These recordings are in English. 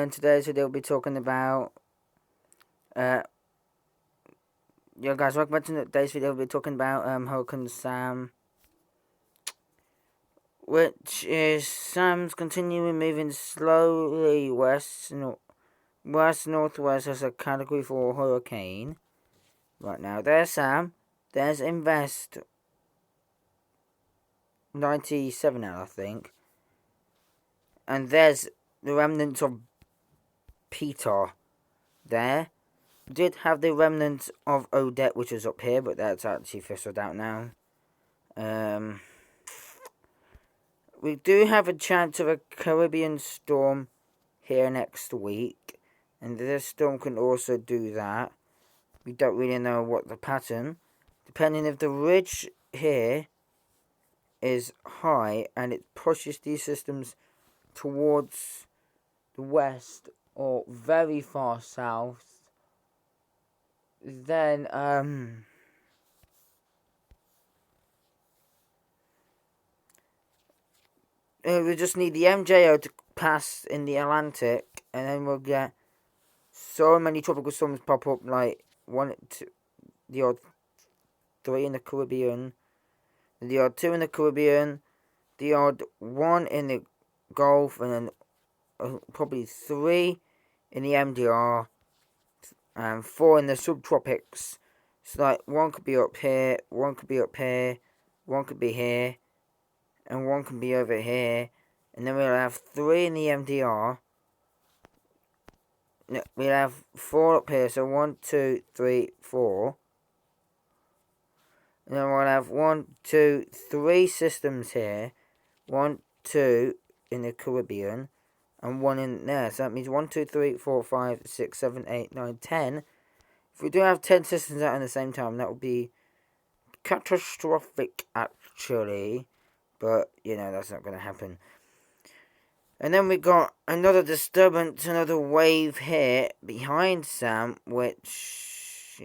in today's video, we'll be talking about, guys, welcome back to today's video. We'll be talking about, Hurricane Sam, which is Sam's continuing moving slowly west-northwest as a Category 4 hurricane. Right now, there's Sam, there's Invest 97 now, I think, and there's the remnants of Peter there. Did have the remnants of Odette, which was up here, but that's actually fizzled out now. We do have a chance of a Caribbean storm here next week, and this storm can also do that. We don't really know what the pattern, depending if the ridge here is high and it pushes these systems towards the west or very far south. Then, we just need the MJO to pass in the Atlantic, and then we'll get so many tropical storms pop up, like the odd 3 in the Caribbean, the odd 2 in the Caribbean, the odd 1 in the Gulf, and then probably 3 in the MDR. And 4 in the subtropics. So like 1 could be up here, 1 could be up here, 1 could be here, and 1 could be over here. And then we'll have 3 in the MDR. We'll have 4 up here, so 1, 2, 3, 4. And then we'll have 1, 2, 3 systems here. 1, 2 in the Caribbean. And 1 in there. So that means 1, 2, 3, 4, 5, 6, 7, 8, 9, 10. If we do have 10 systems out at the same time, that would be catastrophic, actually. But, that's not going to happen. And then we got another disturbance, another wave here behind Sam, which,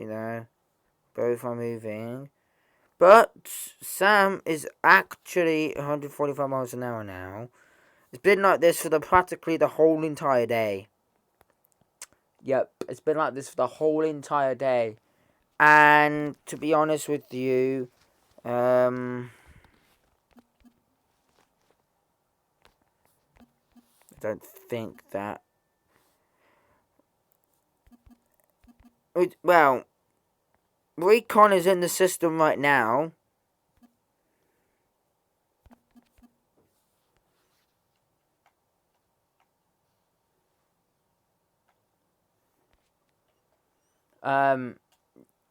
both are moving. But Sam is actually 145 miles an hour now. It's been like this for practically the whole entire day. Yep, it's been like this for the whole entire day. And to be honest with you, I don't think that... Well, Recon is in the system right now.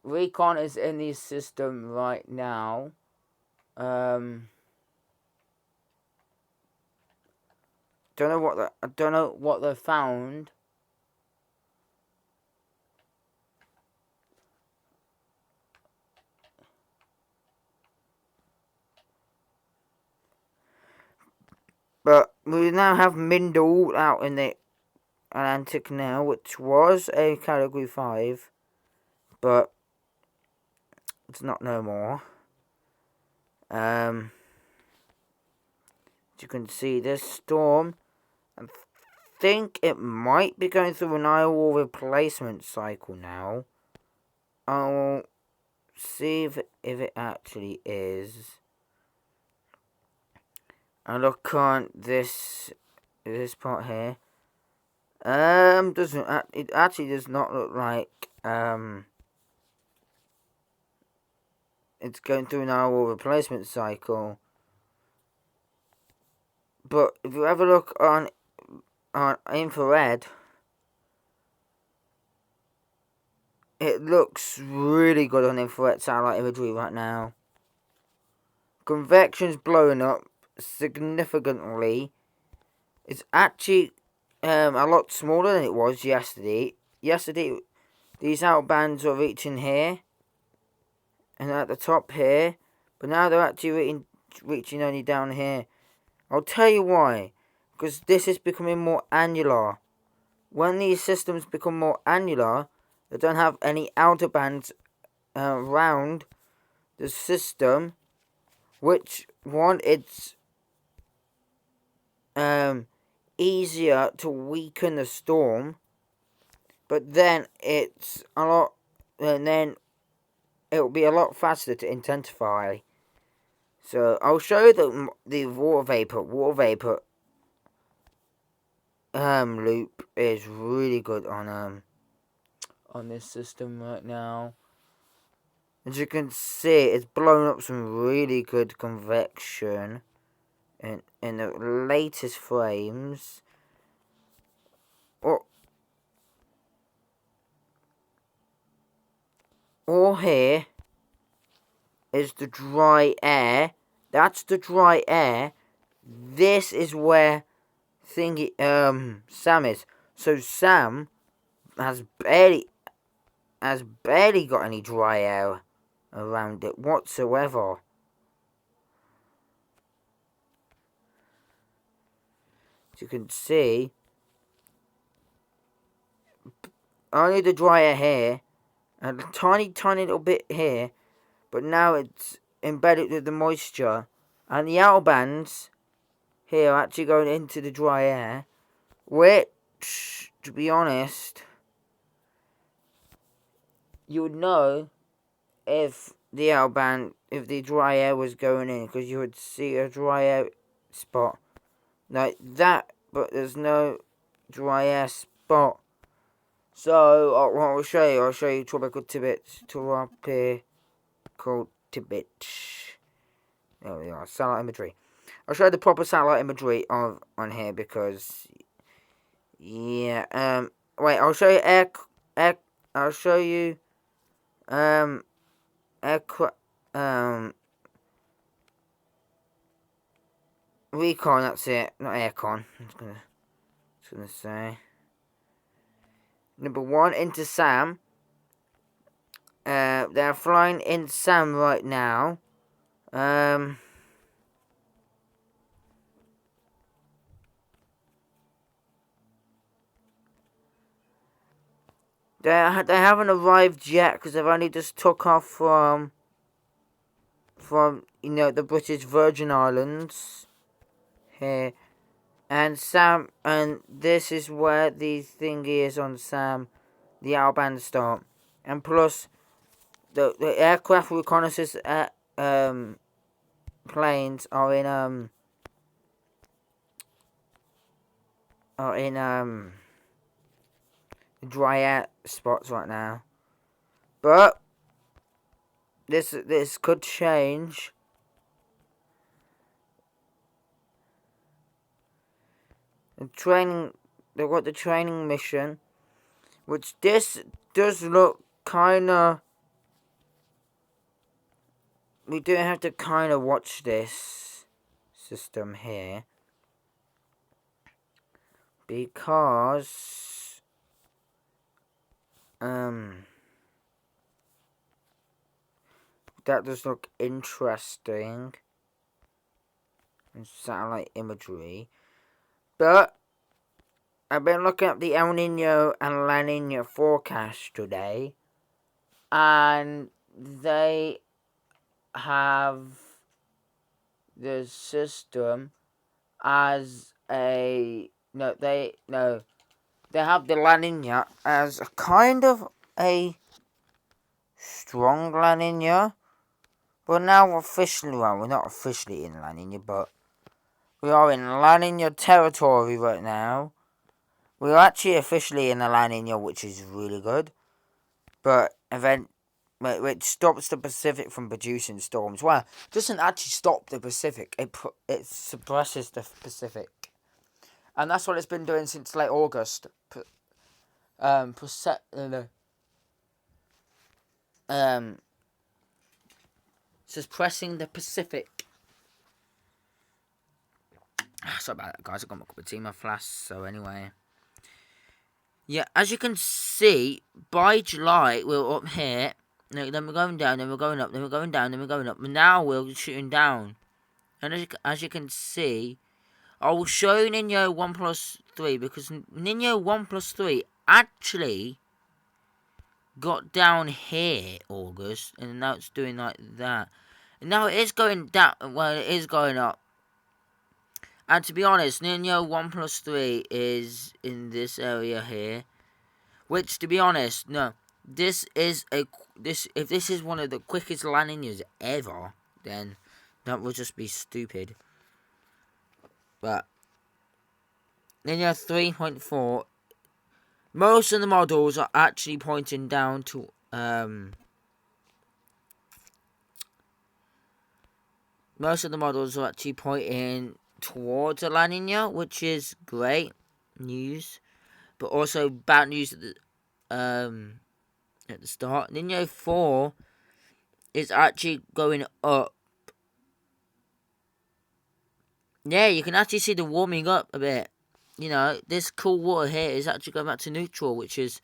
Recon is in the system right now. I don't know what they found. But we now have Mindle out in the Atlantic now, which was a Category 5, but it's not no more. As you can see, this storm, I think it might be going through an IOR replacement cycle now. I'll see if it actually is. I look on this part here. It actually does not look like it's going through an IOR replacement cycle. But if you have a look on infrared, it looks really good on infrared satellite imagery right now. Convection's blowing up significantly. It's actually a lot smaller than it was yesterday. Yesterday, these outer bands are reaching here and at the top here, but now they're actually reaching only down here. I'll tell you why. Because this is becoming more annular. When these systems become more annular, they don't have any outer bands around the system, which one, it's easier to weaken the storm, but then it's a lot, and then it'll be a lot faster to intensify. So I'll show you the water vapor. Water vapor loop is really good on this system right now. As you can see, it's blown up some really good convection in the latest frames. All here is the dry air. That's the dry air. This is where Sam is. So Sam has barely got any dry air around it whatsoever. As you can see, only the dry air here, and a tiny little bit here, but now it's embedded with the moisture, and the outer bands here are actually going into the dry air, which, to be honest, you would know if the dry air was going in, because you would see a dry air spot like that, but there's no dry air spot. So what I'll show you tropical tidbits. There we are, satellite imagery. I'll show you the proper satellite imagery on here because, yeah. Wait, I'll show you I'll show you recon. That's it, not aircon. I was gonna say. Number 1 into Sam. They're flying in Sam right now. They haven't arrived yet because they've only just took off from the British Virgin Islands here, and this is where the thingy is on Sam, the outbound start, and plus the aircraft reconnaissance planes are in dry air spots right now, but this could change. They've got the training mission, which this does look kinda. We do have to kinda watch this system here, because that does look interesting in satellite imagery. But I've been looking at the El Nino and La Nina forecast today, and they have the system as they have the La Nina as a kind of a strong La Nina, but now officially, well, we're not officially in La Nina, but we are in La Nina territory right now. We're actually officially in a La Nina, which is really good, but it stops the Pacific from producing storms. Well, it doesn't actually stop the Pacific. It suppresses the Pacific, and that's what it's been doing since late August. Suppressing the Pacific. Sorry about that, guys. I got my cup of tea, my flask. So anyway, yeah, as you can see, by July we're up here. Then we're going down. Then we're going up. Then we're going down. Then we're going up. And now we're shooting down. And as you can see, I will show Nino 1 plus 3 because Nino 1 plus 3 actually got down here August, and now it's doing like that. And now it is going down. Well, it is going up. And to be honest, Nino 1+3 is in this area here. Which, to be honest, no. This is if this is one of the quickest La Niñas ever, then that would just be stupid. But Nino 3.4, most of the models are actually pointing down to most of the models are actually pointing towards a La Nina, which is great news, but also bad news at the start. Nino 4 is actually going up. Yeah, you can actually see the warming up a bit. You know, this cool water here is actually going back to neutral, which is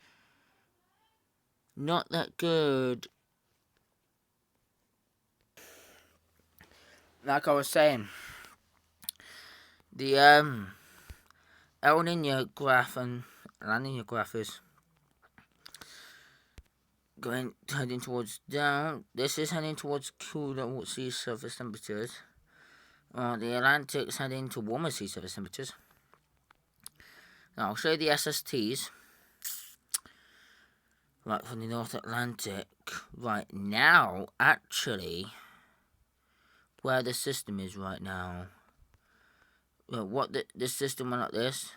not that good. Like I was saying, the El Nino graph and La Nina graph is heading towards down. This is heading towards cooler sea surface temperatures. The Atlantic's heading to warmer sea surface temperatures. Now I'll show you the SSTs. Right, from the North Atlantic. Right now, actually, where the system is right now. Well, what the system went like this.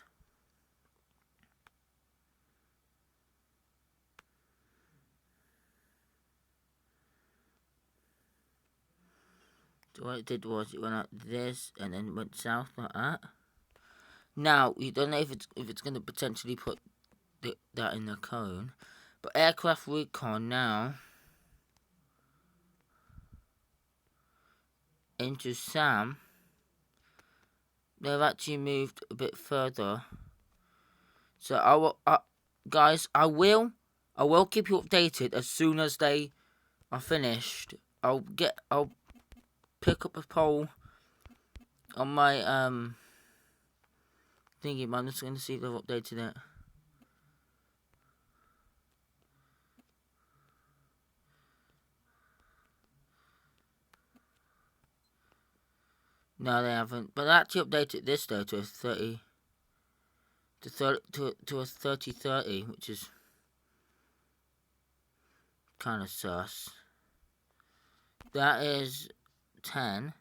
So what it did was it went like this and then went south like that. Now you don't know if it's going to potentially put that in the cone, but aircraft recon now into SAM. They've actually moved a bit further. So I will, guys, I will keep you updated as soon as they are finished. I'll pick up a poll on my thingy, but I'm just going to see if they've updated it. No, they haven't. But I actually updated this though to a 30 to a 3030, which is kind of sus. That is 10,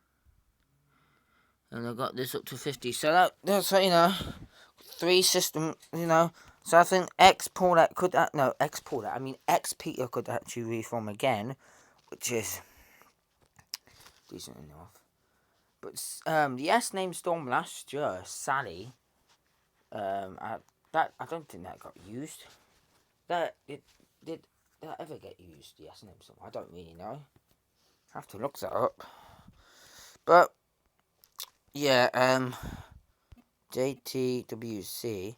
and I got this up to 50. So that's, you know, 3 system, you know. So I think X-Peter could actually reform again, which is decent enough. But the S-name storm last year, Sally. I don't think that got used. Did that ever get used? The S-name storm. I don't really know. I have to look that up. But yeah, JTWC.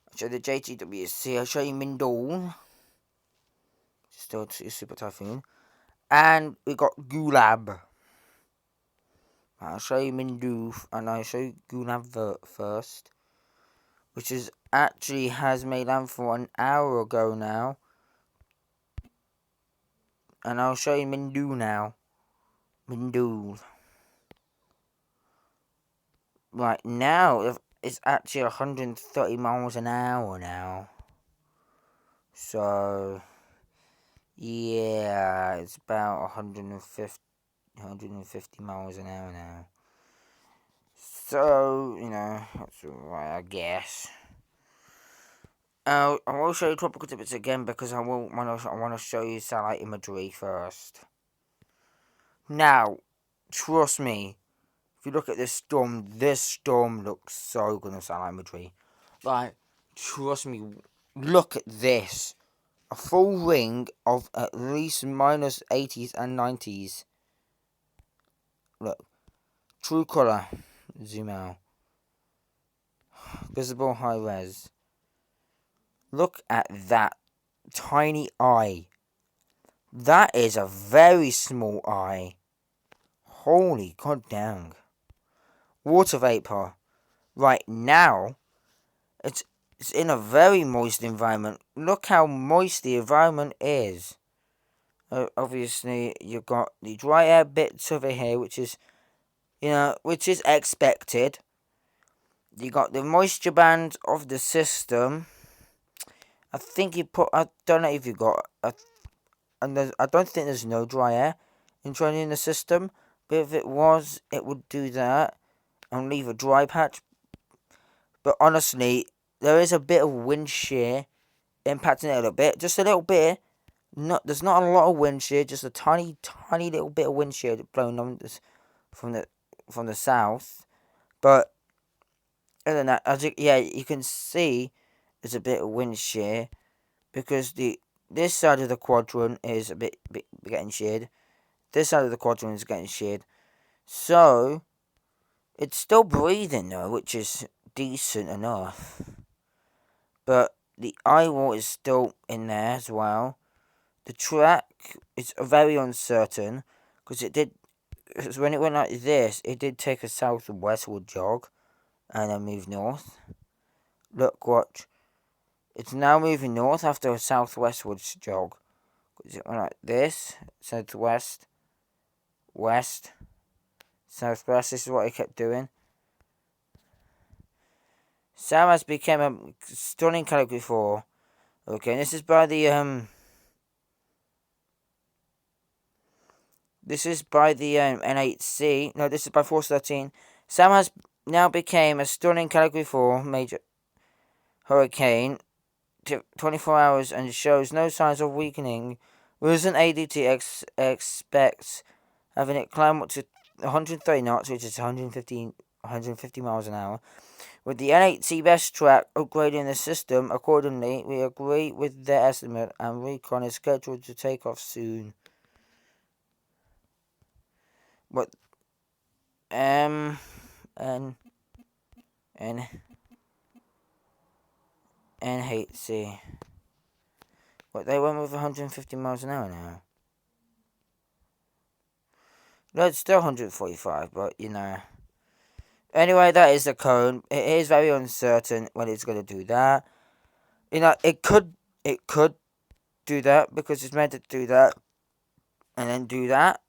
I'll show the JTWC. I'll show you Mindul. Still Super Typhoon. And we got Gulab. I'll show you Mindoof, and I'll show you Gulab first, which is actually has made landfall an hour ago now. And I'll show you Mindu now. Mindu. Right now, it's actually 130 miles an hour now. So, yeah, it's about 150 miles an hour now. So, you know, that's alright, I guess. I will show you tropical tippets again because I want to show you satellite imagery first. Now, trust me, if you look at this storm looks so good on satellite imagery. Like, trust me, look at this. A full ring of at least minus 80s and 90s. Look. True color. Zoom out. Visible high res. Look at that tiny eye. That is a very small eye. Holy goddamn. Water vapor. Right now, it's in a very moist environment. Look how moist the environment is. Obviously, you've got the dry air bits over here, which is, you know, which is expected. You got the moisture band of the system. I think you put. I don't know if you got. I don't think there's no dry air in the system. But if it was, it would do that and leave a dry patch. But honestly, there is a bit of wind shear impacting it a little bit, just a little bit. There's not a lot of wind shear, just a tiny, tiny little bit of wind shear blowing on this from the south. But other than that, you can see there's a bit of wind shear because this side of the quadrant is a bit getting sheared. This side of the quadrant is getting sheared. So it's still breathing though, which is decent enough. But the eye wall is still in there as well. The track is very uncertain because when it went like this, it did take a south and westward jog and then move north. Look, watch. It's now moving north after a southwestward jog. It went like this, southwest, west, southwest. This is what it kept doing. Sam has become a stunning category 4. Okay, and this is by the N8C. No, this is by Force 13. Sam has now became a stunning category 4 major hurricane. 24 hours and shows no signs of weakening. Wilson ADT expects having it climb up to 130 knots, which is 150 miles an hour. With the N8C best track upgrading the system accordingly, we agree with their estimate and recon is scheduled to take off soon. But N8C. But they went with 150 miles an hour now. No, it's still 145, but you know. Anyway, that is the cone. It is very uncertain when it's going to do that. You know, it could do that because it's meant to do that and then do that.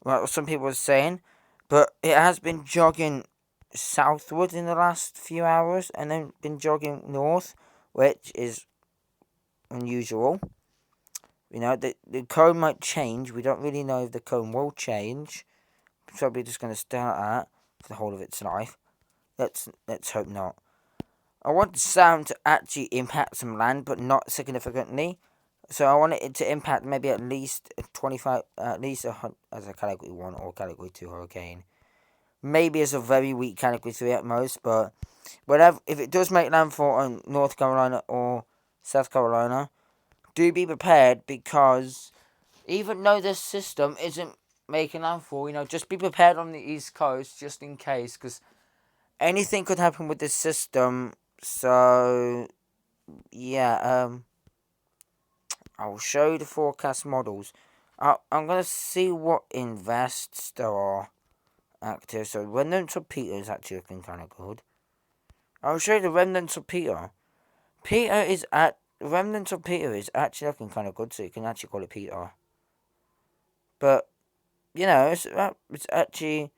Well, some people are saying, but it has been jogging southward in the last few hours and then been jogging north, which is unusual. You know, the cone might change. We don't really know if the cone will change. It's probably just going to stay like that for the whole of its life. Let's hope not. I want the sound to actually impact some land, but not significantly. So I want it to impact maybe at least 25, as a Category 1 or Category 2 hurricane. Maybe as a very weak Category 3 at most, but if it does make landfall on North Carolina or South Carolina, do be prepared because even though this system isn't making landfall, you know, just be prepared on the East Coast just in case, because anything could happen with this system. So, yeah, I'll show you the forecast models. I'm going to see what invests there are active. So, Remnants of Peter is actually looking kind of good. I'll show you the Remnants of Peter. Remnants of Peter is actually looking kind of good, so you can actually call it Peter. But, you know, it's actually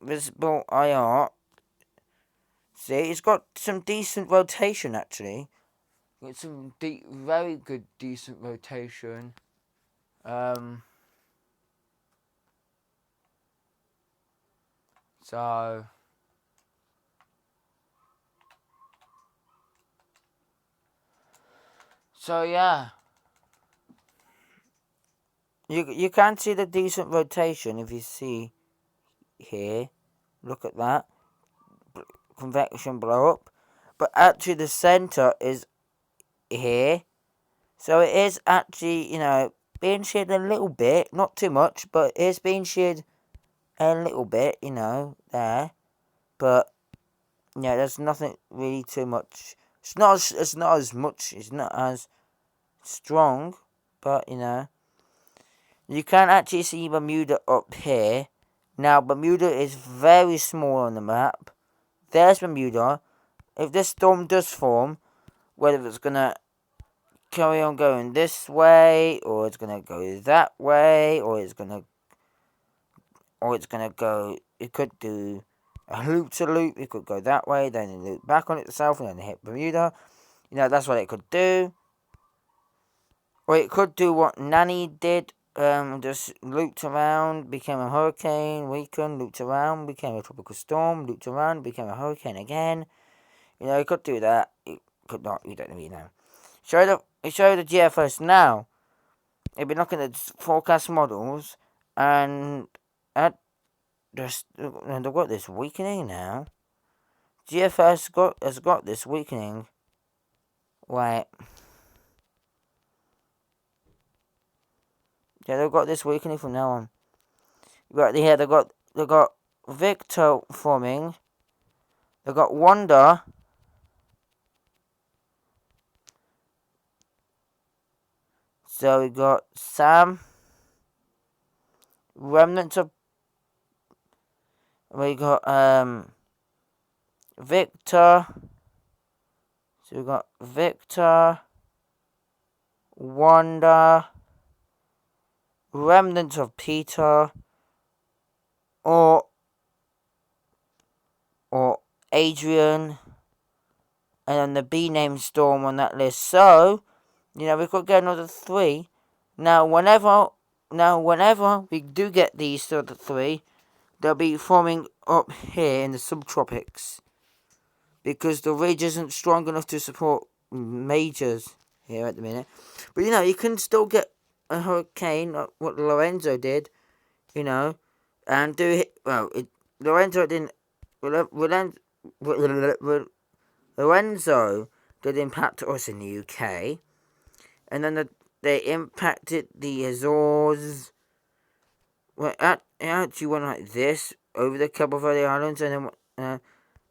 visible IR. See, it's got some decent rotation, actually. It's some very good, decent rotation. So yeah. You can see the decent rotation if you see here. Look at that. Convection blow up. But actually the center is here. So it is actually, you know, being sheared a little bit. Not too much, but it is being sheared a little bit, you know, there. But, yeah, there's nothing really too much. It's not as strong, but, you know. You can actually see Bermuda up here. Now, Bermuda is very small on the map. There's Bermuda. If this storm does form, whether it's going to carry on going this way, or it's going to go that way, or it's going to go, it could do a loop-to-loop. It could go that way, then it loop back on itself, and then hit Bermuda. That's what it could do. Or it could do what Nanny did. Just looped around, became a hurricane, weakened, looped around, became a tropical storm, looped around, became a hurricane again. It could do that. It could not. You don't really know. Show the GFS now. They've been looking at forecast models, and they've got this weakening now. GFS has got this weakening. Wait. Yeah, they've got this weakening from now on. Right here, they've got Victor forming. They've got Wanda. So we got Sam. Remnants of. We got Victor. So we got Victor. Wanda. Remnants of Peter. Or Adrian. And then the B name Storm on that list. So, we could get another 3. Now, whenever we do get these sort of 3, they'll be forming up here in the subtropics. Because the ridge isn't strong enough to support majors here at the minute. But, you can still get a hurricane, like what Lorenzo did, and do it. Well, Lorenzo didn't. Lorenzo did impact us in the UK. And then they impacted the Azores. Well, it actually went like this over the Cabo Verde Islands, and then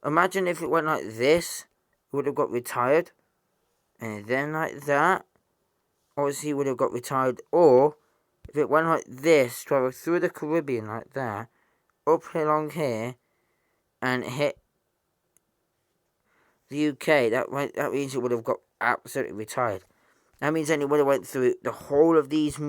imagine if it went like this, it would have got retired, and then like that, obviously it would have got retired. Or if it went like this, travel through the Caribbean like that, up along here, and hit the UK, that means it would have got absolutely retired. That means then it would have went through the whole of these